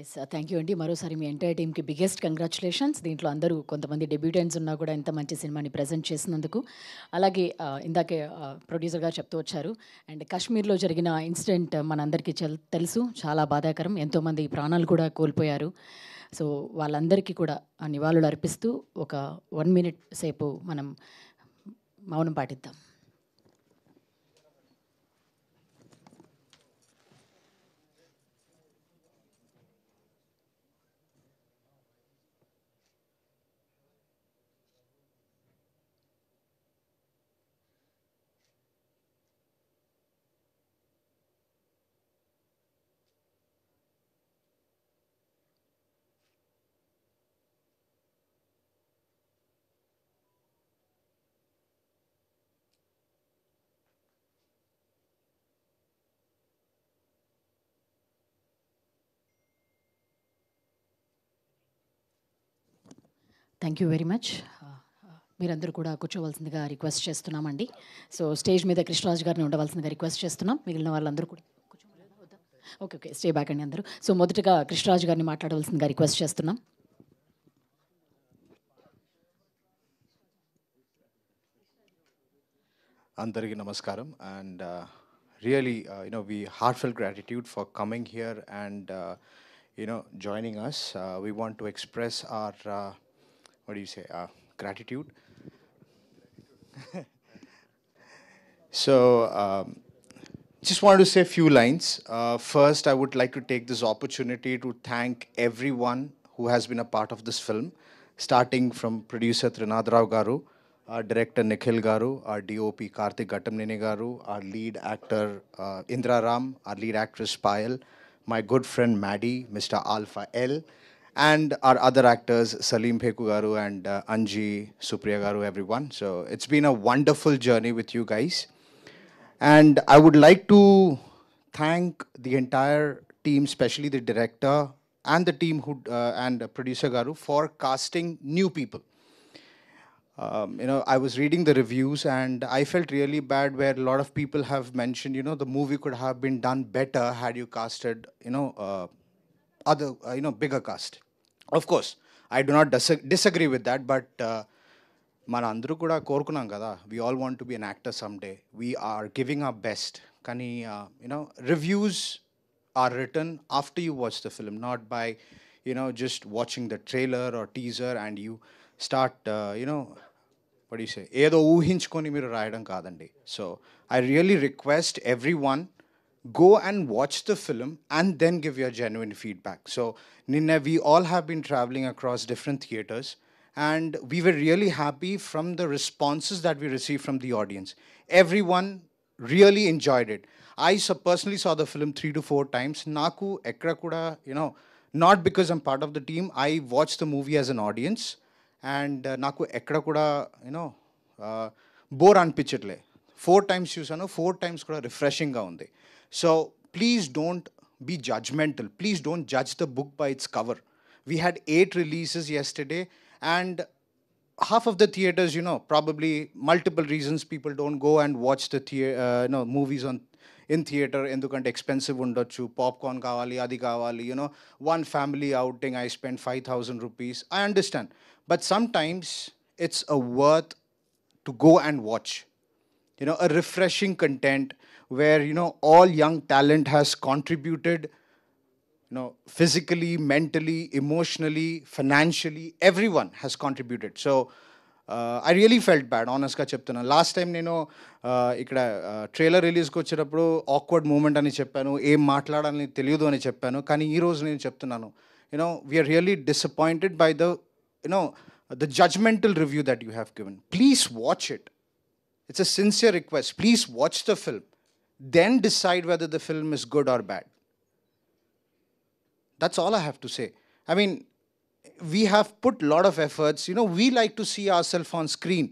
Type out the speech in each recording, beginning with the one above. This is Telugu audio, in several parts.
ఎస్ థ్యాంక్ యూ అండి. మరోసారి మీ ఎంటైర్ టీమ్కి బిగ్గెస్ట్ కంగ్రాచులేషన్స్. దీంట్లో అందరూ కొంతమంది డెబ్యూటెంట్స్ ఉన్నా కూడా ఇంత మంచి సినిమాని ప్రజెంట్ చేసినందుకు. అలాగే ఇందాకే ప్రొడ్యూసర్ గారు చెప్తూ వచ్చారు. అండ్ కాశ్మీర్లో జరిగిన ఇన్సిడెంట్ మనందరికీ తెలుసు, చాలా బాధాకరం. ఎంతోమంది ప్రాణాలు కూడా కోల్పోయారు. సో వాళ్ళందరికీ కూడా నివాళులు అర్పిస్తూ ఒక 1 మినిట్ సేపు మనం మౌనం పాటిద్దాం. Thank you very much. మీరందరూ కూడా కూర్చోవలసిందిగా రిక్వెస్ట్ చేస్తున్నామండి. సో స్టేజ్ మీద కృష్ణరాజు గారిని ఉండవలసిందిగా రిక్వెస్ట్ చేస్తున్నాం. మిగిలిన వాళ్ళందరూ కూడా ఓకే ఓకే స్టే బ్యాక్ అండి అందరూ. సో మొదటగా కృష్ణరాజు గారిని మాట్లాడవలసిందిగా రిక్వెస్ట్ చేస్తున్నాం. Andariki Namaskaram, and really, we heartfelt gratitude for coming here and joining us. We want to express our what do you say gratitude. So, just wanted to say a few lines. First, I would like to take this opportunity to thank everyone who has been a part of this film, starting from producer Trinad Rao Garu, our director Nikhil Garu, our DOP Karthik Gattamneni Garu, our lead actor Indra Ram, our lead actress Payal, my good friend Maddie, Mr. Alpha L, and our other actors Salim Pheku Garu and Anji Supriya Garu, everyone. So it's been a wonderful journey with you guys. And I would like to thank the entire team, especially the director and the team who and producer Garu for casting new people. I was reading the reviews and I felt really bad where a lot of people have mentioned, the movie could have been done better had you casted, other, bigger cast. Of course, I do not disagree with that, but మన అందరూ కూడా కోరుకున్నాం కదా, we all want to be an actor someday. We are giving our best. కానీ reviews are written after you watch the film, not by just watching the trailer or teaser and you start what do you say, ఏదో ఊహించుకొని మీరు రాయడం కాదండి. So I really request everyone, go and watch the film and then give your genuine feedback. So Ninna, we all have been traveling across different theaters and we were really happy from the responses that we received from the audience. Everyone really enjoyed it. I personally saw the film 3 to 4 times. Naku ekkada kuda, not because I'm part of the team, I watched the movie as an audience and naku ekkada kuda bore anpichadle. 4 times chusano, 4 times kuda refreshing ga undi. So please don't be judgmental. Please don't judge the book by its cover. We had 8 releases yesterday and half of the theaters, probably multiple reasons people don't go and watch the movies in theater ఎందుకంటే ఎక్స్పెన్సివ్ ఉండొచ్చు, పాప్కార్న్ కావాలి, అది కావాలి, one family outing I spent 5,000 rupees. I understand, but sometimes it's a worth to go and watch, a refreshing content where all young talent has contributed, physically, mentally, emotionally, financially, everyone has contributed. So I really felt bad, honestly చెప్తున్నా. లాస్ట్ టైం నేను ఇక్కడ ట్రైలర్ రిలీజ్కి వచ్చేటప్పుడు ఆక్వర్డ్ మూమెంట్ అని చెప్పాను, ఏం మాట్లాడాలని తెలియదు అని చెప్పాను. కానీ ఈరోజు నేను చెప్తున్నాను, we're really disappointed by the judgmental review that you have given. Please watch it. It's a sincere request. Please watch the film. Then decide whether the film is good or bad. That's all I have to say. I mean, we have put a lot of efforts. We like to see ourselves on screen.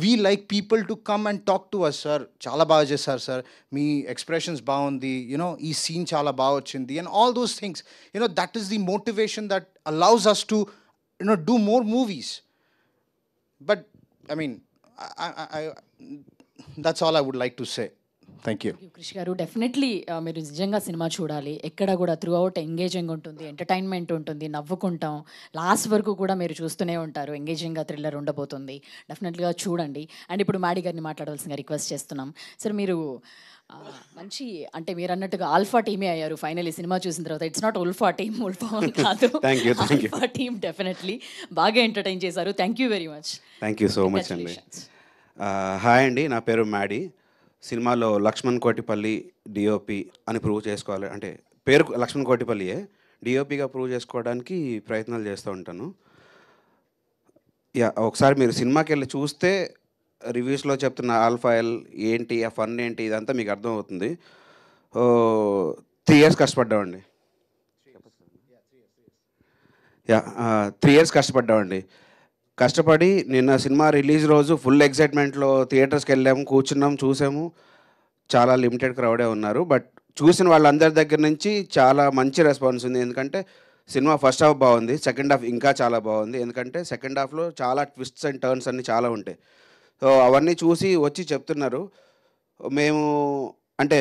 We like people to come and talk to us, sir. Chala baga chesaru sir. Me expressions baagundi. Ee scene chala baga ochindi, and all those things. That is the motivation that allows us to, do more movies. But I mean, I that's all I would like to say. Thank you. కృషి గారు డెఫినెట్లీ మీరు నిజంగా సినిమా చూడాలి. ఎక్కడ కూడా త్రూ అవుట్ ఎంగేజింగ్ ఉంటుంది, ఎంటర్టైన్మెంట్ ఉంటుంది, నవ్వుకుంటాం. లాస్ట్ వరకు కూడా మీరు చూస్తూనే ఉంటారు. ఎంగేజింగ్గా థ్రిల్లర్ ఉండబోతుంది. డెఫినెట్గా చూడండి. అండ్ ఇప్పుడు మాడి గారిని మాట్లాడవలసిందిగా రిక్వెస్ట్ చేస్తున్నాం. సార్ మీరు మంచి అంటే మీరు అన్నట్టుగా ఆల్ఫా టీమే అయ్యారు ఫైనలీ సినిమా చూసిన తర్వాత. It's not ULFA team, ULFA కాదు, ఆల్ఫా టీమ్. డెఫినెట్లీ బాగా ఎంటర్టైన్ చేశారు. Thank you very much. Thank you so much అండి. హాయ్ అండి, నా పేరు మ్యాడీ. సినిమాలో లక్ష్మణ్ కోటిపల్లి డిఓపి అని ప్రూవ్ చేసుకోవాలి, అంటే పేరు లక్ష్మణ్ కోటిపల్లియే, డిఓపిగా ప్రూవ్ చేసుకోవడానికి ప్రయత్నాలు చేస్తూ ఉంటాను. ఒకసారి మీరు సినిమాకి వెళ్ళి చూస్తే రివ్యూస్లో చెప్తున్న ఆల్ఫాయిల్ ఏంటి, ఆ ఫన్ ఏంటి, ఇదంతా మీకు అర్థమవుతుంది. 3 years కష్టపడ్డామండి. 3 years కష్టపడ్డామండి. కష్టపడి నిన్న సినిమా రిలీజ్ రోజు ఫుల్ ఎక్సైట్మెంట్లో థియేటర్స్కి వెళ్ళాము, కూర్చున్నాం, చూసాము. చాలా లిమిటెడ్ క్రౌడే ఉన్నారు, బట్ చూసిన వాళ్ళందరి దగ్గర నుంచి చాలా మంచి రెస్పాన్స్ ఉంది. ఎందుకంటే సినిమా ఫస్ట్ హాఫ్ బాగుంది, సెకండ్ హాఫ్ ఇంకా చాలా బాగుంది. ఎందుకంటే సెకండ్ హాఫ్లో చాలా ట్విస్ట్స్ అండ్ టర్న్స్ అన్నీ చాలా ఉంటాయి. సో అవన్నీ చూసి వచ్చి చెప్తున్నారు.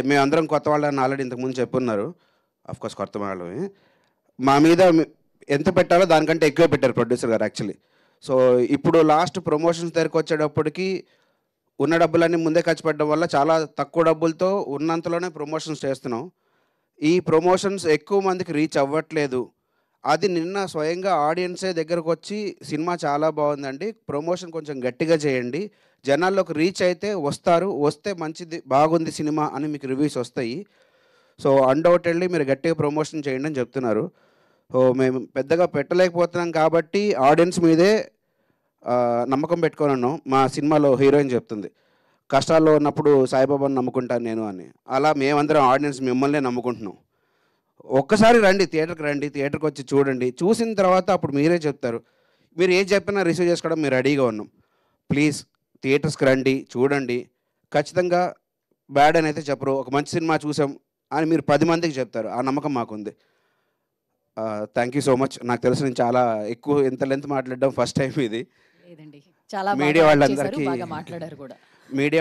మేమందరం కొత్త వాళ్ళని ఆల్రెడీ ఇంతకుముందు చెప్పున్నారు. అఫ్కోర్స్ కొత్త వాళ్ళమే. మా మీద ఎంత పెట్టాలో దానికంటే ఎక్కువ పెట్టారు ప్రొడ్యూసర్ గారు యాక్చువల్లీ. సో ఇప్పుడు లాస్ట్ ప్రమోషన్స్ దగ్గరికి వచ్చేటప్పటికి ఉన్న డబ్బులన్నీ ముందే ఖర్చు పెట్టడం వల్ల చాలా తక్కువ డబ్బులతో ఉన్నంతలోనే ప్రమోషన్స్ చేస్తున్నాం. ఈ ప్రమోషన్స్ ఎక్కువ మందికి రీచ్ అవ్వట్లేదు. అది నిన్న స్వయంగా ఆడియన్సే దగ్గరకు వచ్చి సినిమా చాలా బాగుందండి, ప్రమోషన్ కొంచెం గట్టిగా చేయండి, జనాల్లోకి రీచ్ అయితే వస్తారు, వస్తే మంచిది, బాగుంది సినిమా అని మీకు రివ్యూస్ వస్తాయి. సో అన్డౌటెడ్లీ మీరు గట్టిగా ప్రమోషన్ చేయండి అని చెప్తున్నారు. సో మేము పెద్దగా పెట్టలేకపోతున్నాం కాబట్టి ఆడియన్స్ మీదే నమ్మకం పెట్టుకొని ఉన్నాం. మా సినిమాలో హీరోయిన్ చెప్తుంది, కష్టాల్లో ఉన్నప్పుడు సాయిబాబాను నమ్ముకుంటాను నేను అని. అలా మేమందరం ఆడియన్స్ మిమ్మల్నే నమ్ముకుంటున్నాం. ఒక్కసారి రండి, థియేటర్కి రండి, థియేటర్కి వచ్చి చూడండి. చూసిన తర్వాత అప్పుడు మీరే చెప్తారు. మీరు ఏం చెప్పినా రిసీవ్ చేసుకోవడం మేము రెడీగా ఉన్నాం. ప్లీజ్ థియేటర్స్కి రండి, చూడండి. ఖచ్చితంగా బ్యాడ్ అని అయితే చెప్పరు. ఒక మంచి సినిమా చూసాం అని మీరు 10 మందికి చెప్తారు. ఆ నమ్మకం మాకుంది. Thank you so much. నాకు తెలిసి నేను చాలా ఎక్కువ ఇంత లెంత్ మాట్లాడడం ఫస్ట్ టైం ఇది. మీడియా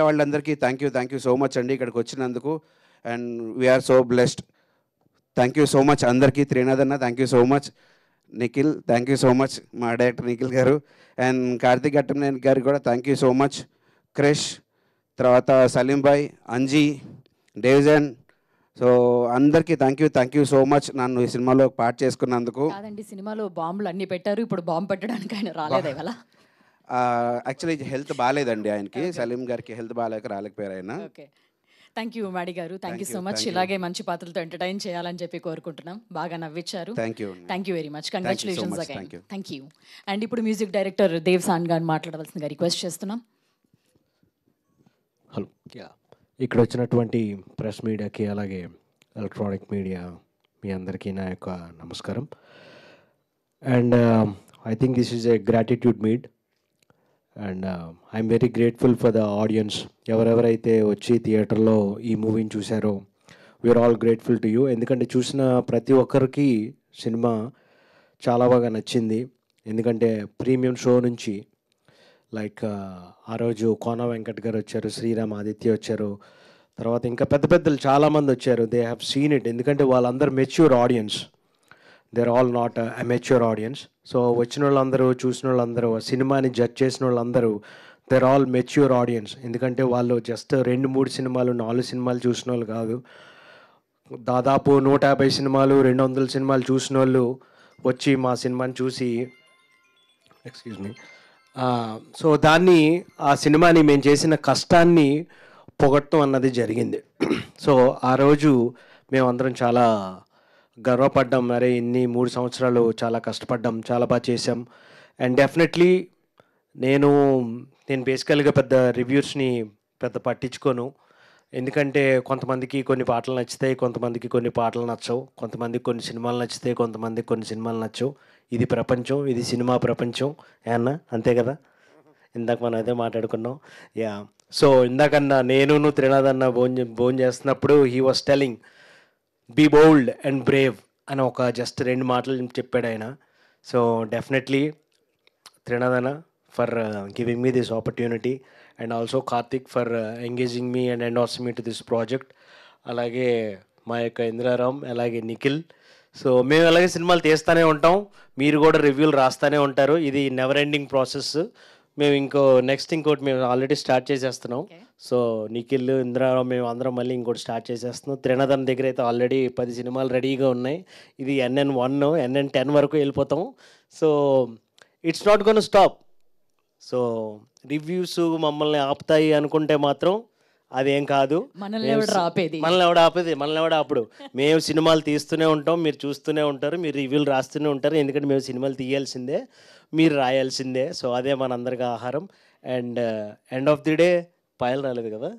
వాళ్ళందరికీ థ్యాంక్ యూ సో మచ్ అండి ఇక్కడికి వచ్చినందుకు. And we're so blessed. Thank you so much అందరికీ. త్రినాథ్ అన్న thank you so much. Nikhil thank you so much, మా డైరెక్టర్ నిఖిల్ గారు. అండ్ కార్తీక్ ఘట్టంనేని గారికి కూడా థ్యాంక్ యూ సో మచ్. క్రిష్, తర్వాత సలీం భాయ్, అంజీ, డేవిజన్. సో అందరికీ థ్యాంక్ యూ సో మచ్ నన్ను ఈ సినిమాలో పార్ట్ చేసుకున్నందుకు. కాదండి, సినిమాలో బాంబులు అన్ని పెట్టారు, ఇప్పుడు బాంబు పెట్టడానికి ఆయన రాలేదే కదా? యాక్చువల్లీ హెల్త్ బాగాలేదండి ఆయనకి, సలీం గారికి హెల్త్ బాగాలేక రాలేకపోయారు ఆయన. ఓకే, థ్యాంక్ యూ మాడి గారు. Thank you so much. ఇలాగే మంచి పాత్రలతో ఎంటర్టైన్ చేయాలని చెప్పి కోరుకుంటున్నాం. బాగా నవ్వించారు. Thank you very much. Congratulations again. Thank you. And ఇప్పుడు మ్యూజిక్ డైరెక్టర్ దేవ్ సాన్ గారిని మాట్లాడవలసిందిగా రిక్వెస్ట్ చేస్తున్నాం. హలో, ఇక్కడ వచ్చినటువంటి ప్రెస్ మీడియాకి అలాగే ఎలక్ట్రానిక్ మీడియా మీ అందరికీ నా యొక్క నమస్కారం. And I think this is a gratitude meet and I'm very grateful for the audience. ఎవరెవరైతే వచ్చి థియేటర్లో ఈ మూవీని చూశారో we are all grateful to you. ఎందుకంటే చూసిన ప్రతి ఒక్కరికి సినిమా చాలా బాగా నచ్చింది. ఎందుకంటే ప్రీమియం షో నుంచి లైక్ ఆ రోజు కోన వెంకట్ గారు వచ్చారు, శ్రీరామ్ ఆదిత్య వచ్చారు, తర్వాత ఇంకా పెద్ద పెద్దలు చాలామంది వచ్చారు. They have seen it. ఎందుకంటే వాళ్ళందరూ mature audience, they are all not amateur audience. So వచ్చిన వాళ్ళందరూ, చూసిన వాళ్ళందరూ, సినిమాని జడ్జ్ చేసిన వాళ్ళందరూ they are all mature audience. ఎందుకంటే వాళ్ళు జస్ట్ 2-3 సినిమాలు 4 సినిమాలు చూసిన వాళ్ళు కాదు, దాదాపు 150 సినిమాలు 200 సినిమాలు చూసిన వాళ్ళు వచ్చి మా సినిమాని చూసి సో దాన్ని, ఆ సినిమాని మేము చేసిన కష్టాన్ని పొగట్టం అన్నది జరిగింది. సో ఆ రోజు మేమందరం చాలా గర్వపడ్డాం. మరి ఇన్ని 3 సంవత్సరాలు చాలా కష్టపడ్డాం, చాలా బాగా చేసాం. అండ్ డెఫినెట్లీ నేను బేసికల్గా పెద్ద రివ్యూస్ని పెద్ద పట్టించుకోను. ఎందుకంటే కొంతమందికి కొన్ని పాటలు నచ్చుతాయి, కొంతమందికి కొన్ని పాటలు నచ్చవు, కొంతమందికి కొన్ని సినిమాలు నచ్చుతాయి, కొంతమందికి కొన్ని సినిమాలు నచ్చవు. ఇది ప్రపంచం, ఇది సినిమా ప్రపంచం ఏమన్నా, అంతే కదా? ఇందాక మనం అదే మాట్లాడుకున్నాం. సో ఇందాకన్నా నేను త్రినాథ్ అన్న భోజనం చేస్తున్నప్పుడు he was telling be bold and brave అని ఒక జస్ట్ 2 మాటలు చెప్పాడు ఆయన. సో డెఫినెట్లీ త్రినాథ్ అన్న for giving me this opportunity. And also Karthik for engaging me and endorse me to this project. అలాగే మా యొక్క ఇంద్రారామ్, అలాగే నిఖిల్. సో మేము అలాగే సినిమాలు తీస్తూనే ఉంటాం, మీరు కూడా రివ్యూలు రాస్తూనే ఉంటారు. ఇది నెవర్ ఎండింగ్ ప్రాసెస్. మేము ఇంకోటి మేము ఆల్రెడీ స్టార్ట్ చేసేస్తున్నాం. సో నిఖిల్, ఇంద్రారావు, మేము అందరం మళ్ళీ ఇంకోటి స్టార్ట్ చేసేస్తున్నాం. త్రినాథన్ దగ్గర అయితే ఆల్రెడీ 10 సినిమాలు రెడీగా ఉన్నాయి. ఇది NN1, NN10 వరకు వెళ్ళిపోతాం. So it's not gonna stop. So reviews మమ్మల్ని ఆపుతాయి అనుకుంటే మాత్రం అదేం కాదు. మనల్ని ఎవడు ఆపేది? మనల్ని ఎవడు ఆపుడు. మేము సినిమాలు తీస్తూనే ఉంటాం, మీరు చూస్తూనే ఉంటారు, మీరు రివ్యూలు రాస్తూనే ఉంటారు. ఎందుకంటే మేము సినిమాలు తీయాల్సిందే, మీరు రాయాల్సిందే. సో అదే మనందరికీ ఆహారం. And end of the day Payal రాలేదు కదా,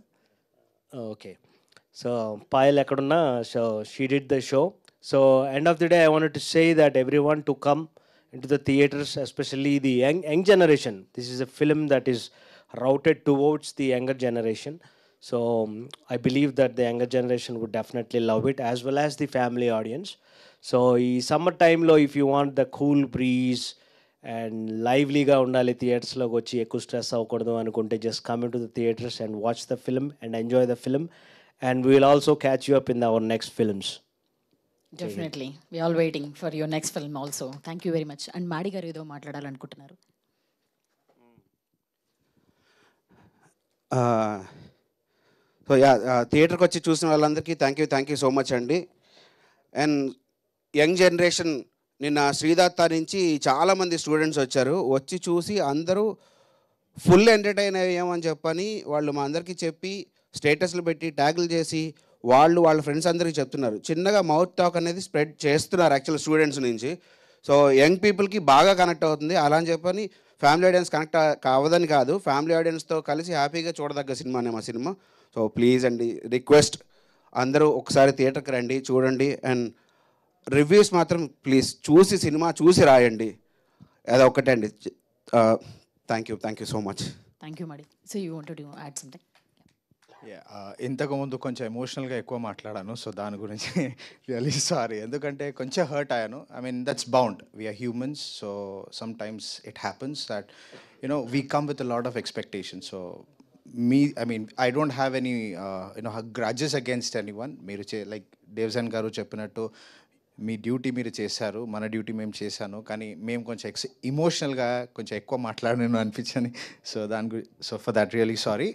ఓకే. సో పాయల్ ఎక్కడున్నా, so she did the show. So end of the day I wanted to say that every one to come into the theaters, especially the young generation. This is a film that is routed towards the younger generation. So I believe that the younger generation would definitely love it, as well as the family audience. So ఈ సమ్మర్ టైంలో if you want the cool breeze and లైవ్లీగా ఉండాలి, థియేటర్స్లోకి వచ్చి ఎక్కువ స్ట్రెస్ అవ్వకూడదు అనుకుంటే just come into the theatres and watch the film and enjoy the film. And we will also catch you up in our next films. Definitely we all waiting for your next film also. Thank you very much. And Maddy గారు ఏదో మాట్లాడాలనుకుంటున్నారు. సో థియేటర్కి వచ్చి చూసిన వాళ్ళందరికీ థ్యాంక్ యూ సో మచ్ అండి. అండ్ యంగ్ జనరేషన్, నిన్న శ్రీదత్త నుంచి చాలామంది స్టూడెంట్స్ వచ్చారు. వచ్చి చూసి అందరూ ఫుల్ ఎంటర్టైన్ అయ్యామని చెప్పని వాళ్ళు మా అందరికీ చెప్పి స్టేటస్లు పెట్టి ట్యాగులు చేసి వాళ్ళ ఫ్రెండ్స్ అందరికీ చెప్తున్నారు. చిన్నగా మౌత్ టాక్ అనేది స్ప్రెడ్ చేస్తున్నారు యాక్చువల్ స్టూడెంట్స్ నుంచి. సో యంగ్ పీపుల్కి బాగా కనెక్ట్ అవుతుంది. అలా అని చెప్పని ఫ్యామిలీ ఆడియన్స్ కనెక్ట్ కావదని కాదు, ఫ్యామిలీ ఆడియన్స్తో కలిసి హ్యాపీగా చూడదగ్గ సినిమానే మా సినిమా. సో ప్లీజ్ అండి, రిక్వెస్ట్, అందరూ ఒకసారి థియేటర్కి రండి, చూడండి. అండ్ రివ్యూస్ మాత్రం ప్లీజ్ సినిమా చూసి రాయండి. అదొక్కటే అండి. Thank you so much. Thank you Maddy. So you want to add something? ఇంతకుముందు కొంచెం ఎమోషనల్గా ఎక్కువ మాట్లాడాను, సో దాని గురించి రియలీ సారీ. ఎందుకంటే కొంచెం హర్ట్ అయ్యాను. I mean that's bound, we're humans. So sometimes it happens that we come with a lot of expectation. So I don't have any grudges against anyone. మీరు లైక్ దేవ్జన్ గారు చెప్పినట్టు మీ డ్యూటీ మీరు చేశారు, మన డ్యూటీ మేము చేశాను. కానీ మేము కొంచెం ఇమోషనల్గా కొంచెం ఎక్కువ మాట్లాడాను అనిపించని. So so for that really sorry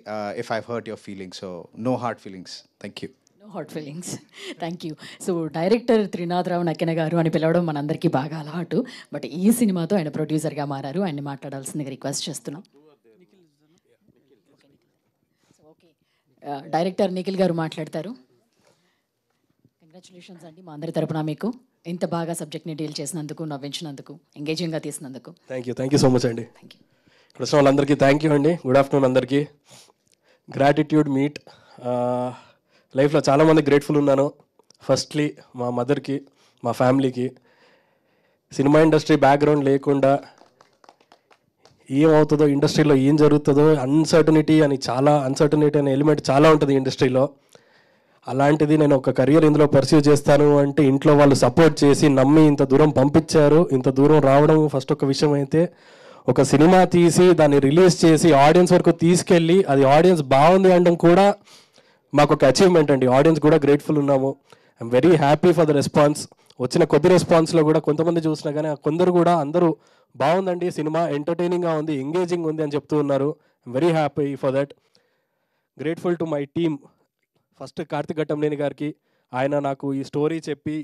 if I hurt your feelings. So no hard feelings. Thank you. No hard feelings. Thank you. So director Trinadharao Nakkina గారు అని పిలవడం మనందరికీ బాగా అలవాటు. బట్ ఈ సినిమాతో ఆయన ప్రొడ్యూసర్గా మారారు. ఆయన్ని మాట్లాడాల్సిందిగా రిక్వెస్ట్ చేస్తున్నాం. డైరెక్టర్ నిఖిల్ గారు మాట్లాడతారు. కంగ్రాచులేషన్స్ అండి మా అందరి తరపున మీకు ఇంత బాగా సబ్జెక్ట్ని డీల్ చేసినందుకు, నవ్వించినందుకు, ఎంగేజింగ్గా తీసినందుకు. థ్యాంక్ యూ సో మచ్ అండి. ఇక్కడ వచ్చిన వాళ్ళందరికీ థ్యాంక్ యూ అండి. గుడ్ ఆఫ్టర్నూన్ అందరికీ. Gratitude meet. లైఫ్లో చాలామంది గ్రేట్ఫుల్ ఉన్నాను. ఫస్ట్లీ మా మదర్కి, మా ఫ్యామిలీకి. సినిమా ఇండస్ట్రీ బ్యాక్గ్రౌండ్ లేకుండా ఏమవుతుందో, ఇండస్ట్రీలో ఏం జరుగుతుందో అన్సర్టనిటీ అనే ఎలిమెంట్ చాలా ఉంటుంది ఇండస్ట్రీలో. అలాంటిది నేను ఒక కెరియర్ ఇందులో పర్సీవ్ చేస్తాను అంటే ఇంట్లో వాళ్ళు సపోర్ట్ చేసి నమ్మి ఇంత దూరం పంపించారు. ఇంత దూరం రావడం ఫస్ట్ ఒక విషయం అయితే, ఒక సినిమా తీసి దాన్ని రిలీజ్ చేసి ఆడియన్స్ వరకు తీసుకెళ్ళి అది ఆడియన్స్ బాగుంది అనడం కూడా మాకు ఒక అచీవ్మెంట్ అండి. ఆడియన్స్ కూడా గ్రేట్ఫుల్ ఉన్నాము. I'm very happy for the response. వచ్చిన కొద్ది రెస్పాన్స్లో కూడా కొంతమంది చూసినా కానీ కొందరు కూడా అందరూ బాగుందండి సినిమా, ఎంటర్టైనింగ్గా ఉంది, ఎంగేజింగ్ ఉంది అని చెప్తూ ఉన్నారు. I'm very happy for that. Grateful to my team. First Karthik Ghattamaneni గారికి, ఆయన నాకు ఈ స్టోరీ చెప్పి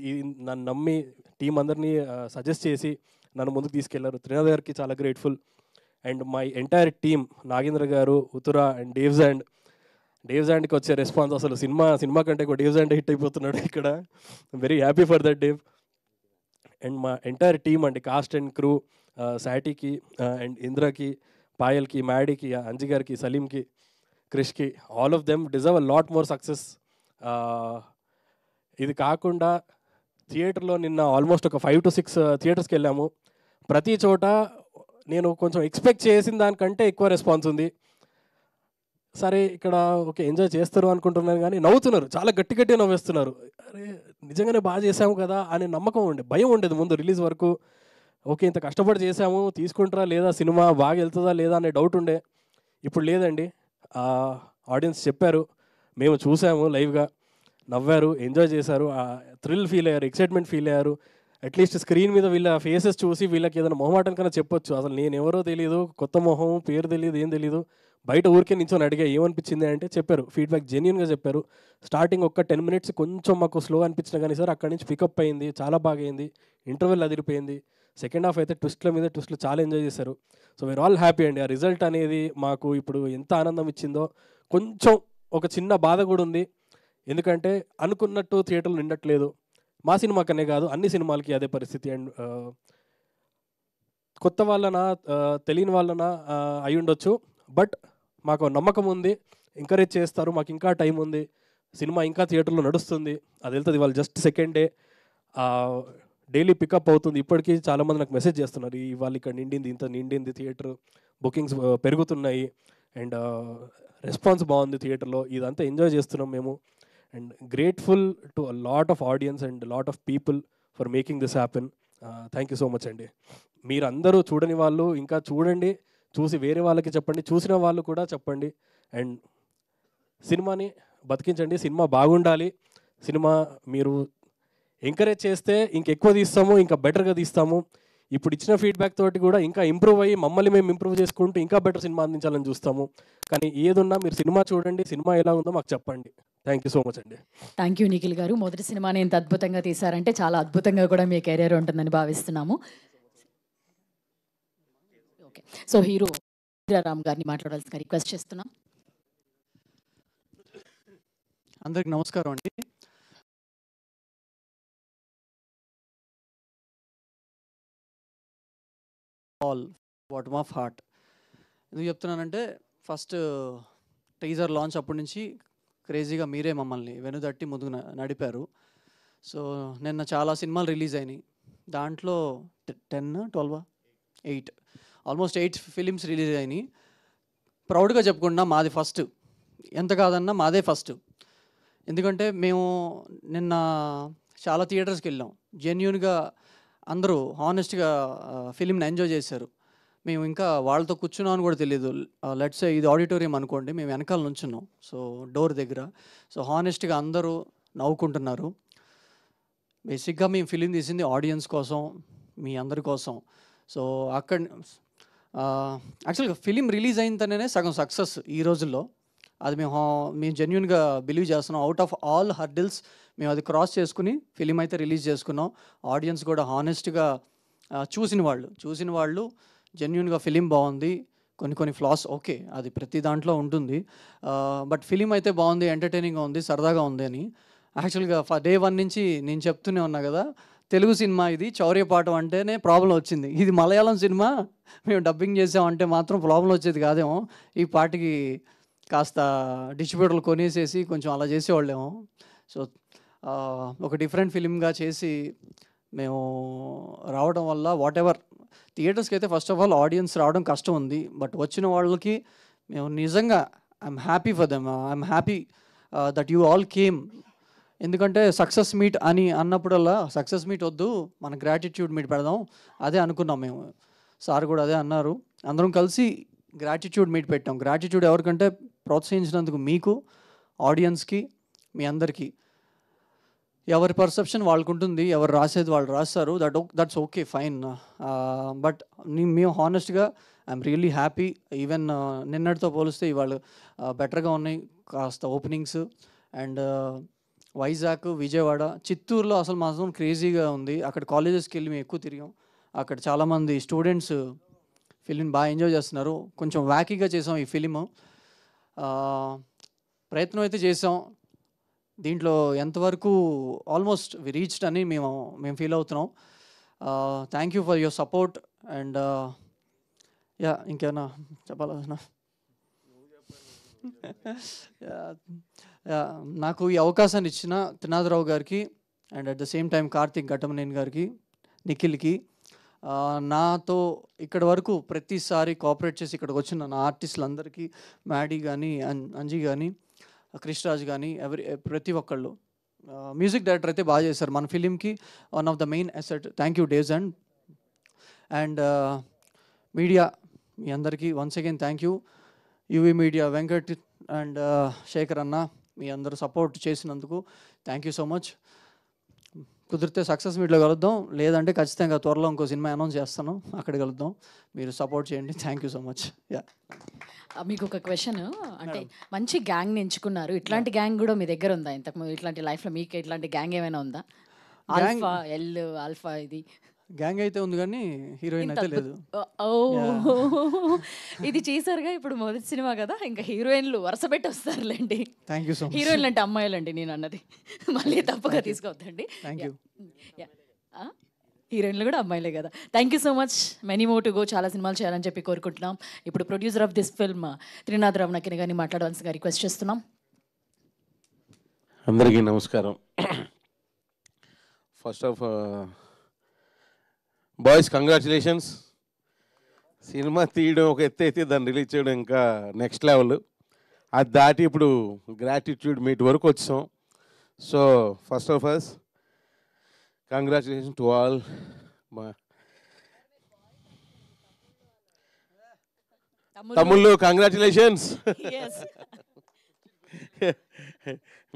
నన్ను నమ్మి టీం అందరినీ సజెస్ట్ చేసి నన్ను ముందుకు తీసుకెళ్లారు. త్రినాథ్ గారికి చాలా grateful. And my entire team, Nagendra గారు, ఉతురా అండ్ డేవ్స్ అండ్కి వచ్చే రెస్పాన్స్ అసలు సినిమా కంటే కూడా డేవ్స్ అండ్ హిట్ అయిపోతున్నాడు ఇక్కడ. Very happy for that Dev. And మా ఎంటైర్ టీమ్ అండి, కాస్ట్ అండ్ క్రూ, శాటీకి అండ్ ఇంద్రకి, పాయల్కి, మ్యాడీకి, అంజి గారికి, సలీంకి, క్రిష్కి, all of them deserve a lot more success. ఇది కాకుండా థియేటర్లో నిన్న ఆల్మోస్ట్ ఒక 5 to 6 థియేటర్స్కి వెళ్ళాము. ప్రతి చోట నేను కొంచెం ఎక్స్పెక్ట్ చేసిన దానికంటే ఎక్కువ రెస్పాన్స్ ఉంది. సరే ఇక్కడ ఓకే ఎంజాయ్ చేస్తారు అనుకుంటున్నాను కానీ నవ్వుతున్నారు, చాలా గట్టి నవ్వేస్తున్నారు. అరే నిజంగానే బాగా చేసాము కదా అనే నమ్మకం భయం ఉండేది ముందు రిలీజ్ వరకు. ఓకే ఇంత కష్టపడి చేసాము, తీసుకుంటారా లేదా, సినిమా బాగా వెళ్తుందా లేదా అనే డౌట్ ఉండే. ఇప్పుడు లేదండి. ఆడియన్స్ చెప్పారు, మేము చూసాము లైవ్గా, నవ్వారు, ఎంజాయ్ చేశారు, థ్రిల్ ఫీల్ అయ్యారు, ఎక్సైట్మెంట్ ఫీల్ అయ్యారు. అట్లీస్ట్ స్క్రీన్ మీద వీళ్ళ ఫేసెస్ చూసి వీళ్ళకి ఏదైనా మొహమాటం కన్నా చెప్పొచ్చు, అసలు నేను ఎవరో తెలియదు, కొత్త మొహం, పేరు తెలియదు, ఏం తెలియదు, బయట ఊరికే నించొని అడిగా ఏమనిపించింది అంటే చెప్పారు, ఫీడ్బ్యాక్ జెన్యున్గా చెప్పారు. స్టార్టింగ్ ఒక 10 minutes కొంచెం మాకు స్లో అనిపించిన కానీ సార్ అక్కడి నుంచి పికప్ అయింది, చాలా బాగా అయింది, ఇంటర్వెల్ అదిరిపోయింది. సెకండ్ హాఫ్ అయితే ట్విస్ట్ల మీద ట్విస్ట్లు చాలా ఎంజాయ్ చేశారు. సో వీఆర్ ఆల్ హ్యాపీ అండి. ఆ రిజల్ట్ అనేది మాకు ఇప్పుడు ఎంత ఆనందం ఇచ్చిందో, కొంచెం ఒక చిన్న బాధ కూడా ఉంది. ఎందుకంటే అనుకున్నట్టు థియేటర్లు నిండట్లేదు. మా సినిమాకనే కాదు, అన్ని సినిమాలకి అదే పరిస్థితి. అండ్ కొత్త వాళ్ళనా తెలియని వాళ్ళనా అయి ఉండొచ్చు, బట్ మాకు నమ్మకం ఉంది, ఎంకరేజ్ చేస్తారు, మాకు ఇంకా టైం ఉంది, సినిమా ఇంకా థియేటర్లో నడుస్తుంది, అది వెళ్తుంది. వాళ్ళు just second day daily pickup అవుతుంది. ఇప్పటికీ చాలామంది నాకు మెసేజ్ చేస్తున్నారు, ఇవాళ ఇక్కడ నిండింది, ఇంత నిండింది థియేటర్, బుకింగ్స్ పెరుగుతున్నాయి, అండ్ రెస్పాన్స్ బాగుంది థియేటర్లో, ఇదంతా ఎంజాయ్ చేస్తున్నాం మేము. And grateful to a lot of audience and lot of people for making this happen. Thank you so much అండి. మీరందరూ చూడని వాళ్ళు ఇంకా చూడండి, చూసి వేరే వాళ్ళకి చెప్పండి, చూసిన వాళ్ళు కూడా చెప్పండి, అండ్ సినిమాని బతికించండి. సినిమా బాగుండాలి, సినిమా మీరు ఎంకరేజ్ చేస్తే ఇంకెక్కువ తీస్తాము, ఇంకా బెటర్గా తీస్తాము. ఇప్పుడు ఇచ్చిన ఫీడ్బ్యాక్ తోటి కూడా ఇంకా ఇంప్రూవ్ అయ్యి మమ్మల్ని మేము ఇంప్రూవ్ చేసుకుంటూ ఇంకా బెటర్ సినిమా అందించాలని చూస్తాము. కానీ ఏదున్నా మీరు సినిమా చూడండి, సినిమా ఎలా ఉందో మాకు చెప్పండి. థ్యాంక్ యూ సో మచ్ అండి. థ్యాంక్ యూ నిఖిల్ గారు. మొదటి సినిమాని ఎంత అద్భుతంగా తీశారంటే చాలా అద్భుతంగా కూడా మీ కెరీర్ ఉంటుందని భావిస్తున్నాము. ఓకే, సో హీరో రామ్ గారిని మాట్లాడాల్సిన రిక్వెస్ట్ చేస్తున్నాం. అందరికి నమస్కారం అండి. ఆల్ బాటమ్ ఆఫ్ హార్ట్ ఎందుకు చెప్తున్నానంటే, ఫస్ట్ టీజర్ లాంచ్ అప్పటి నుంచి క్రేజీగా మీరే మమ్మల్ని వెనుదట్టి ముందుకు నడిపారు. సో నిన్న చాలా సినిమాలు రిలీజ్ అయినాయి, దాంట్లో 10, 12, 8 ఆల్మోస్ట్ 8 ఫిలిమ్స్ రిలీజ్ అయినాయి. ప్రౌడ్గా చెప్పుకున్నా మాది ఫస్ట్, ఎంత కాదన్నా మాదే ఫస్ట్. ఎందుకంటే మేము నిన్న చాలా థియేటర్స్కి వెళ్ళాం, జెన్యూన్గా అందరూ హానెస్ట్గా ఫిలింని ఎంజాయ్ చేశారు. మేము ఇంకా వాళ్ళతో కూర్చున్నాం అని కూడా తెలియదు. లెట్స్ ఇది ఆడిటోరియం అనుకోండి, మేము వెనకాల నుంచున్నాం, సో డోర్ దగ్గర. సో హానెస్ట్గా అందరూ నవ్వుకుంటున్నారు. బేసిక్గా మేము ఫిలిం తీసింది ఆడియన్స్ కోసం, మీ అందరి కోసం. సో అక్కడ యాక్చువల్గా ఫిలిం రిలీజ్ అయిన సగం సక్సెస్ ఈ రోజుల్లో. అది మేము జెన్యున్గా బిలీవ్ చేస్తున్నాం. అవుట్ ఆఫ్ ఆల్ హర్డిల్స్ మేము అది క్రాస్ చేసుకుని ఫిలిం అయితే రిలీజ్ చేసుకున్నాం. ఆడియన్స్ కూడా హానెస్ట్గా చూసిన వాళ్ళు జెన్యున్గా ఫిలిం బాగుంది, కొన్ని ఫ్లాస్ ఓకే, అది ప్రతి దాంట్లో ఉంటుంది, బట్ ఫిలిం అయితే బాగుంది, ఎంటర్టైనింగ్గా ఉంది, సరదాగా ఉంది అని. యాక్చువల్గా డే 1 నుంచి నేను చెప్తూనే ఉన్నా కదా, తెలుగు సినిమా ఇది, చౌర్యపాఠం అంటేనే ప్రాబ్లం వచ్చింది. ఇది మలయాళం సినిమా, మేము డబ్బింగ్ చేసామంటే మాత్రం ప్రాబ్లం వచ్చేది కాదేమో. ఈ పాటికి కాస్త డిస్ట్రిబ్యూటర్లు కొనేసేసి కొంచెం అలా చేసేవాళ్ళేమో. సో ఒక డిఫరెంట్ ఫిలింగా చేసి మేము రావడం వల్ల వాట్ ఎవర్ థియేటర్స్కి అయితే ఫస్ట్ ఆఫ్ ఆల్ ఆడియన్స్ రావడం కష్టం ఉంది, బట్ వచ్చిన వాళ్ళకి మేము నిజంగా I'm happy for them. I'm happy that you all came. ఎందుకంటే సక్సెస్ మీట్ అని అన్నప్పుడల్లా సక్సెస్ మీట్ వద్దు, మన గ్రాటిట్యూడ్ మీట్ పెడదాం, అదే అనుకున్నాం మేము. సార్ కూడా అదే అన్నారు. అందరం కలిసి గ్రాటిట్యూడ్ మీట్ పెట్టాం. గ్రాటిట్యూడ్ ఎవరికంటే ప్రోత్సహించినందుకు మీకు, ఆడియన్స్కి, మీ అందరికీ. ఎవరి పర్సెప్షన్ వాళ్ళకు ఉంటుంది, ఎవరు రాసేది వాళ్ళు రాస్తారు, దట్స్ ఓకే, ఫైన్. బట్ మేము హానెస్ట్గా ఐఎమ్ రియల్లీ హ్యాపీ. ఈవెన్ నిన్నటితో పోలిస్తే ఇవాళ బెటర్గా ఉన్నాయి కాస్త ఓపెనింగ్స్. అండ్ వైజాగ్, విజయవాడ, చిత్తూరులో అసలు మాత్రం క్రేజీగా ఉంది. అక్కడ కాలేజెస్కి వెళ్ళి మేము ఎక్కువ తిరిగాం. అక్కడ చాలామంది స్టూడెంట్స్ ఫిలిం బాగా ఎంజాయ్ చేస్తున్నారు. కొంచెం వ్యాకీగా చేసాం ఈ ఫిలిము, ప్రయత్నం అయితే చేసాం. దీంట్లో ఎంతవరకు ఆల్మోస్ట్ వి రీచ్డ్ అని మేము ఫీల్ అవుతున్నాం. Thank you for your support. And yeah, ఇంకేమన్నా చెప్పాలన్నా? నాకు ఈ అవకాశాన్ని ఇచ్చిన త్రినాథరావు గారికి and at the same time Karthik Ghattamaneni గారికి, నిఖిల్కి, నాతో ఇక్కడ వరకు ప్రతిసారి కోఆపరేట్ చేసి ఇక్కడికి వచ్చిన నా ఆర్టిస్టులందరికీ, మ్యాడీ కానీ, అంజీ కానీ, క్రిష్రాజ్ కానీ, ప్రతి ఒక్కళ్ళు. మ్యూజిక్ డైరెక్టర్ అయితే బాగా చేశారు మన ఫిలింకి, one of the main asset. Thank you డేస్ అండ్ మీడియా, మీ అందరికీ once again thank you. UV Media Venkat and Shekar అన్న, మీ అందరూ సపోర్ట్ చేసినందుకు థ్యాంక్ యూ సో మచ్. కుదిరితే సక్సెస్ మీట్లో కలుద్దాం, లేదంటే ఖచ్చితంగా త్వరలో ఇంకో సినిమా అనౌన్స్ చేస్తాను, అక్కడ కలుద్దాం. మీరు సపోర్ట్ చేయండి. Thank you so much. Yeah, మీకు ఒక క్వశ్చన్, అంటే మంచి గ్యాంగ్ ఎంచుకున్నారు, ఇట్లాంటి గ్యాంగ్ కూడా మీ దగ్గర ఉందా? ఇంతకు ఇట్లాంటి లైఫ్లో మీకు ఇట్లాంటి గ్యాంగ్ ఏమైనా ఉందా? ఆల్ఫా ఎల్ ఆల్ఫా ఇది గ్యాంగ్ అయితే ఉంది కానీ హీరోయిన్ అయితే లేదు. ఓ ఇది చేశారుగా ఇప్పుడు మొదటి సినిమా కదా, ఇంకా హీరోయిన్లు వరుస పెట్టి వస్తారులేండి. Thank you so much. హీరోయిన్లు అంటే అమ్మాయిలండి నేను అన్నది, మళ్ళీ తప్పుగా తీసుకోవద్దండి. Thank you. హీరోయిన్లు కూడా అమ్మాయిలే కదా. Thank you so much. Many more to go. చాలా సినిమాలు చేయాలని చెప్పి కోరుకుంటున్నాం. ఇప్పుడు producer of this film Trinath రావణకిని గారిని మాట్లాడవలసిగా రిక్వెస్ట్ చేస్తున్నాం. అందరికీ నమస్కారం. First of boys, congratulations. సినిమా తీయడం ఒక ఎత్తు అయితే దాన్ని రిలీజ్ చేయడం ఇంకా నెక్స్ట్ లెవెల్. అది దాటి ఇప్పుడు గ్రాటిట్యూడ్ మీట్ వరకు వచ్చాం. So first of us congratulation to all. తమ్ముళ్ళు కంగ్రాచులేషన్స్.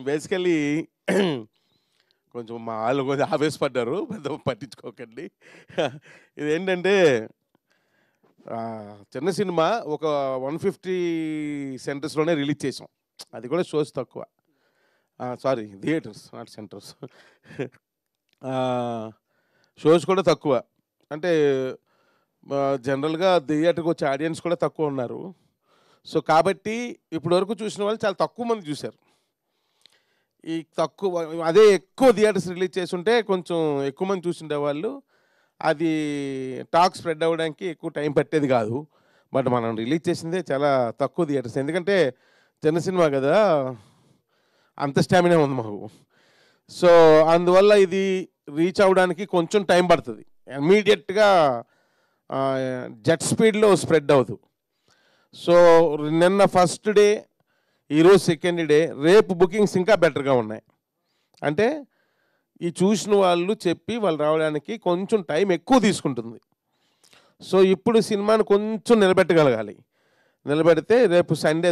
బేసికలీ కొంచెం మా వాళ్ళు కొంచెం ఆవేశపడ్డారు, పెద్ద పట్టించుకోకండి. ఇదేంటంటే చిన్న సినిమా ఒక 150 సెంటర్స్లోనే రిలీజ్ చేసాం. అది కూడా షోస్ తక్కువ, sorry theatres not centres. Shows కూడా తక్కువ, అంటే జనరల్గా థియేటర్కి వచ్చే ఆడియన్స్ కూడా తక్కువ ఉన్నారు. సో కాబట్టి ఇప్పటివరకు చూసిన వాళ్ళు చాలా తక్కువ మంది చూశారు. ఈ తక్కువ అదే ఎక్కువ థియేటర్స్ రిలీజ్ చేస్తుంటే కొంచెం ఎక్కువ మంది చూసిండే వాళ్ళు, అది టాక్ స్ప్రెడ్ అవ్వడానికి ఎక్కువ టైం పట్టేది కాదు. బట్ మనం రిలీజ్ చేసిందే చాలా తక్కువ థియేటర్స్, ఎందుకంటే చిన్న సినిమా కదా, అంత స్టామినా ఉంది మాకు. సో అందువల్ల ఇది రీచ్ అవ్వడానికి కొంచెం టైం పడుతుంది. ఇమ్మీడియట్గా జెట్ స్పీడ్లో స్ప్రెడ్ అవ్వదు. సో నిన్న ఫస్ట్ డే, ఈరోజు సెకండ్ డే, రేపు బుకింగ్స్ ఇంకా బెటర్గా ఉన్నాయి. అంటే ఈ చూసిన వాళ్ళు చెప్పి వాళ్ళు రావడానికి కొంచెం టైం ఎక్కువ తీసుకుంటుంది. సో ఇప్పుడు సినిమాను కొంచెం నిలబెట్టగలగాలి. నిలబెడితే రేపు సండే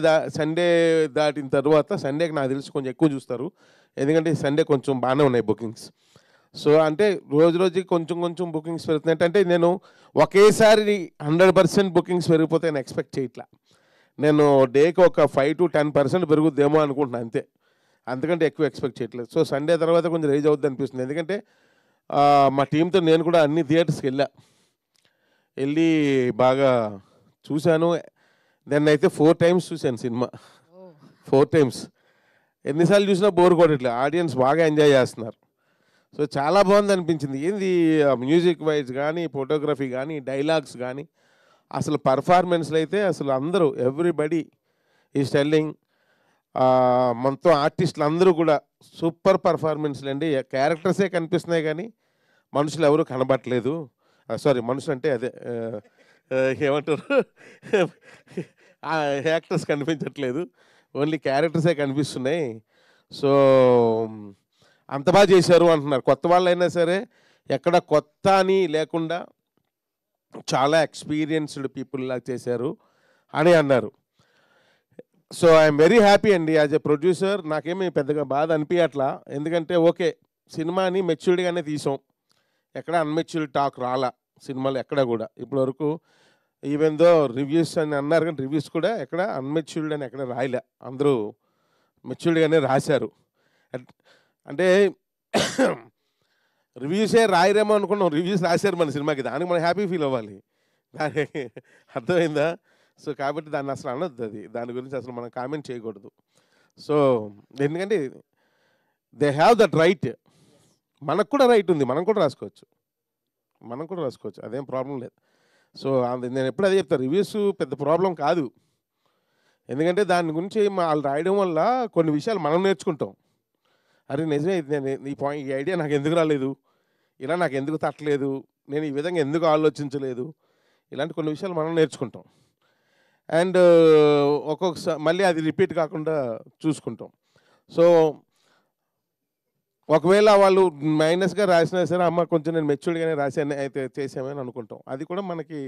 దాటిన తర్వాత, సండేకి నాకు తెలిసి కొంచెం ఎక్కువ చూస్తారు, ఎందుకంటే సండే కొంచెం బాగానే ఉన్నాయి బుకింగ్స్. సో అంటే రోజు రోజుకి కొంచెం కొంచెం బుకింగ్స్ పెరుగుతున్నాయి. అంటే నేను ఒకేసారి 100% బుకింగ్స్ పెరిగిపోతే నేను ఎక్స్పెక్ట్ చేయట్లా. నేను డేకి ఒక 5 to 10% పెరుగుద్దేమో అనుకుంటున్నాను, అంతే. అంతకంటే ఎక్కువ ఎక్స్పెక్ట్ చేయట్లేదు. సో సండే తర్వాత కొంచెం రేజ్ అవుద్ది అనిపిస్తుంది, ఎందుకంటే మా టీంతో నేను కూడా అన్ని థియేటర్స్కి వెళ్ళి బాగా చూశాను. దాన్ని అయితే 4 times చూశాను సినిమా, 4 times. ఎన్నిసార్లు చూసినా బోర్ కొట్టట్లే, ఆడియన్స్ బాగా ఎంజాయ్ చేస్తున్నారు. సో చాలా బాగుంది అనిపించింది. ఏంది మ్యూజిక్ వైజ్ కానీ, ఫోటోగ్రఫీ కానీ, డైలాగ్స్ కానీ, అసలు పర్ఫార్మెన్స్లు అయితే అసలు అందరూ ఎవ్రీబడి ఈజ్ టెల్లింగ్. మొత్తం ఆర్టిస్టులు అందరూ కూడా సూపర్ పర్ఫార్మెన్స్లు అండి. క్యారెక్టర్సే కనిపిస్తున్నాయి కానీ మనుషులు ఎవరు కనబట్టలేదు. సారీ, మనుషులు అంటే అదే ఏమంటారు, యాక్టర్స్ కనిపించట్లేదు, ఓన్లీ క్యారెక్టర్సే కనిపిస్తున్నాయి. సో అంత బాగా చేశారు అంటున్నారు. కొత్త వాళ్ళైనా సరే ఎక్కడ కొత్త అని లేకుండా చాలా ఎక్స్పీరియన్స్డ్ పీపుల్ లాగా చేశారు అని అన్నారు. సో ఐఎమ్ వెరీ హ్యాపీ అండి. యాజ్ ఎ ప్రొడ్యూసర్ నాకేమీ పెద్దగా బాధ అనిపించట్లా, ఎందుకంటే ఓకే సినిమాని మెచ్యూర్డ్గానే తీసాం, ఎక్కడ అన్మెచ్యూర్డ్ టాక్ రాలా సినిమాలు ఎక్కడ కూడా ఇప్పటి వరకు. ఈవెన్ దో రివ్యూస్ అని అన్నారు కానీ రివ్యూస్ కూడా ఎక్కడ అన్మెచ్యూర్డ్ అని ఎక్కడ రాయలే, అందరూ మెచ్యూర్డ్గానే రాశారు. అంటే రివ్యూసే రాయరేమో అనుకున్నాం, రివ్యూస్ రాశారు మన సినిమాకి, దానికి మనం హ్యాపీ ఫీల్ అవ్వాలి, దానికి అర్థమైందా? సో కాబట్టి దాన్ని అసలు అనొద్దు, అది దాని గురించి అసలు మనం కామెంట్ చేయకూడదు. సో ఎందుకంటే దే హ్యావ్ దట్ రైట్, మనకు కూడా రైట్ ఉంది, మనం కూడా రాసుకోవచ్చు, అదేం ప్రాబ్లం లేదు. సో నేను ఎప్పుడు అదే చెప్తాను, రివ్యూస్ పెద్ద ప్రాబ్లం కాదు, ఎందుకంటే దాని గురించి వాళ్ళు రాయడం వల్ల కొన్ని విషయాలు మనం నేర్చుకుంటాం. అరే నిజమే, నేను ఈ ఐడియా నాకు ఎందుకు రాలేదు, ఇలా నాకు ఎందుకు తట్టలేదు, నేను ఈ విధంగా ఎందుకు ఆలోచించలేదు, ఇలాంటి కొన్ని విషయాలు మనం నేర్చుకుంటాం. అండ్ ఒక్కొక్కసారి మళ్ళీ అది రిపీట్ కాకుండా చూసుకుంటాం. సో ఒకవేళ వాళ్ళు మైనస్గా రాసినా సరే, అమ్మ కొంచెం నేను మెచ్యూర్డ్గానే రాశాను అయితే చేసామని అనుకుంటాం. అది కూడా మనకి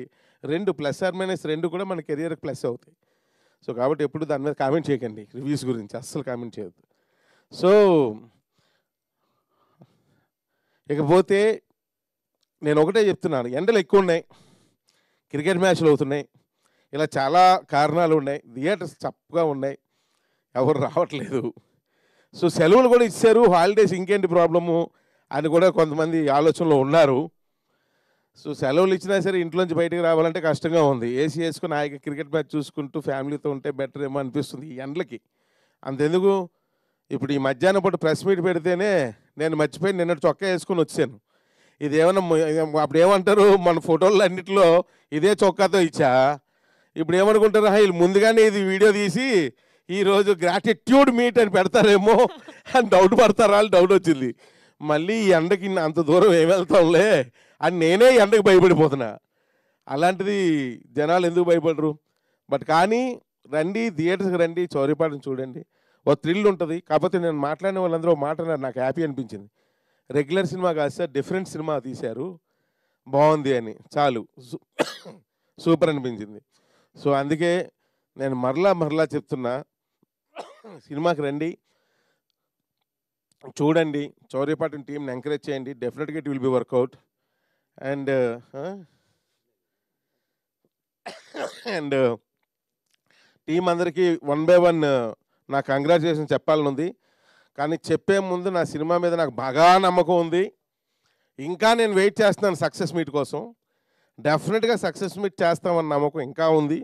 రెండు ప్లస్ ఆర్ మైనస్ రెండు కూడా మన కెరియర్కి ప్లస్ అవుతాయి. సో కాబట్టి ఎప్పుడు దాని మీద కామెంట్ చేయకండి, రివ్యూస్ గురించి అస్సలు కామెంట్ చేయొద్దు. సో ఇకపోతే నేను ఒకటే చెప్తున్నాను, ఎండలు ఎక్కువ ఉన్నాయి, క్రికెట్ మ్యాచ్లు అవుతున్నాయి, ఇలా చాలా కారణాలు ఉన్నాయి, థియేటర్స్ చప్పగా ఉన్నాయి, ఎవరు రావట్లేదు. సో సెలవులు కూడా ఇచ్చారు, హాలిడేస్ ఇంకేంటి ప్రాబ్లము అని కూడా కొంతమంది ఆలోచనలో ఉన్నారు. సో సెలవులు ఇచ్చినా సరే ఇంట్లోంచి బయటకు రావాలంటే కష్టంగా ఉంది. ఏసీ వేసుకుని హాయిగా క్రికెట్ మ్యాచ్ చూసుకుంటూ ఫ్యామిలీతో ఉంటే బెటర్ ఏమో అనిపిస్తుంది ఈ ఎండలకి. అంతెందుకు, ఇప్పుడు ఈ మధ్యాహ్నం పూట ప్రెస్ మీట్ పెడితేనే నేను మర్చిపోయి నిన్న చొక్కా వేసుకొని వచ్చాను. ఇది ఏమన్నా అప్పుడు ఏమంటారు, మన ఫోటోలు అన్నింటిలో ఇదే చొక్కాతో ఇచ్చా. ఇప్పుడు ఏమనుకుంటారు, వీళ్ళు ముందుగానే ఇది వీడియో తీసి ఈరోజు గ్రాటిట్యూడ్ మీట్ అని పెడతారేమో అని డౌట్ పడతారా అని డౌట్ వచ్చింది. మళ్ళీ ఈ ఎండకి అంత దూరం ఏమి వెళ్తాంలే అని నేనే ఎండకి భయపడిపోతున్నా. అలాంటిది జనాలు ఎందుకు భయపడరు? బట్ కానీ రండి, థియేటర్స్కి రండి, చౌరీపాటను చూడండి, ఓ థ్రిల్ ఉంటుంది. కాకపోతే నేను మాట్లాడిన వాళ్ళందరూ మాట నాకు హ్యాపీ అనిపించింది. రెగ్యులర్ సినిమా కాదు సార్, డిఫరెంట్ సినిమా తీశారు, బాగుంది అని, చాలు, సూపర్ అనిపించింది. సో అందుకే నేను మరలా చెప్తున్నా, సినిమాకి రండి, చూడండి, చౌరీపాటన్ టీంని ఎంకరేజ్ చేయండి, డెఫినెట్గా it will be work out. And team అందరికీ 1 by 1 నా కంగ్రాచులేషన్ చెప్పాలని ఉంది. కానీ చెప్పే ముందు నా సినిమా మీద నాకు బాగా నమ్మకం ఉంది. ఇంకా నేను వెయిట్ చేస్తున్నాను సక్సెస్ మీట్ కోసం. డెఫినెట్గా సక్సెస్ మీట్ చేస్తామన్న నమ్మకం ఇంకా ఉంది.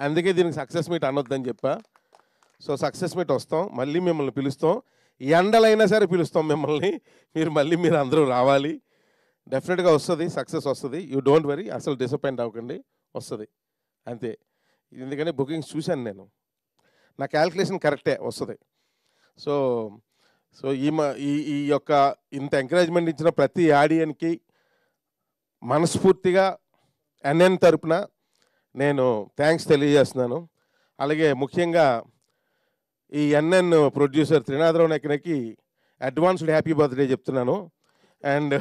అందుకే దీనికి సక్సెస్ మీట్ అనొద్దని చెప్పా. సో సక్సెస్ మీట్ వస్తాం, మళ్ళీ మిమ్మల్ని పిలుస్తాం, ఎండలైనా సరే పిలుస్తాం మిమ్మల్ని. మీరు అందరూ రావాలి. డెఫినెట్గా వస్తుంది, సక్సెస్ వస్తుంది. యూ డోంట్ వరీ, అసలు డిసప్పాయింట్ అవ్వకండి, వస్తుంది అంతే. ఎందుకని బుకింగ్స్ చూశాను నేను, నా క్యాల్కులేషన్ కరెక్టే, వస్తుంది. సో సో ఈ యొక్క ఇంత ఎంకరేజ్మెంట్ ఇచ్చిన ప్రతి ఆడియన్కి మనస్ఫూర్తిగా ఎన్ఎన్ తరపున నేను థ్యాంక్స్ తెలియజేస్తున్నాను. అలాగే ముఖ్యంగా ఈ ఎన్ఎన్ ప్రొడ్యూసర్ త్రినాథరావు నాయకనకి అడ్వాన్స్డ్ హ్యాపీ బర్త్డే చెప్తున్నాను. అండ్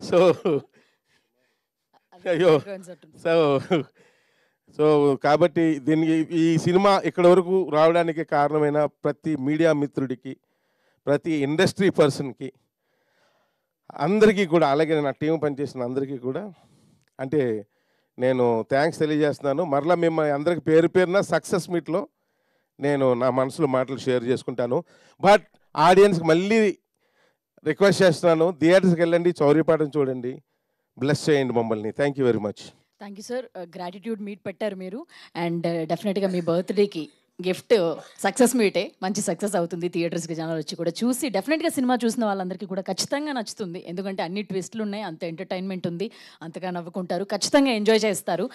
సో అయ్యో సో కాబట్టి దీనికి ఈ సినిమా ఇక్కడ వరకు రావడానికి కారణమైన ప్రతి మీడియా మిత్రుడికి, ప్రతి ఇండస్ట్రీ పర్సన్కి, అందరికీ కూడా, అలాగే నా టీం పనిచేసిన అందరికీ కూడా అంటే నేను థ్యాంక్స్ తెలియజేస్తున్నాను. మరలా మిమ్మల్ని అందరికి పేరు పేరున సక్సెస్ మీట్లో నేను నా మనసులో మాటలు షేర్ చేసుకుంటాను. బట్ ఆడియన్స్కి మళ్ళీ రిక్వెస్ట్ చేస్తున్నాను, థియేటర్స్కి వెళ్ళండి, చౌరీపాటను చూడండి, బ్లెస్ చేయండి మమ్మల్ని. Thank you very much. Thank you sir. Gratitude meet పెట్టారు మీరు, అండ్ డెఫినెట్గా మీ బర్త్డేకి గిఫ్ట్ సక్సెస్ మీటే, మంచి సక్సెస్ అవుతుంది. థియేటర్స్కి జనాలు వచ్చి కూడా చూసి డెఫినెట్గా సినిమా చూసిన వాళ్ళందరికీ కూడా ఖచ్చితంగా నచ్చుతుంది. ఎందుకంటే అన్ని ట్విస్టులు ఉన్నాయి, అంత ఎంటర్టైన్మెంట్ ఉంది, అంతగా నవ్వుకుంటారు, ఖచ్చితంగా ఎంజాయ్ చేస్తారు.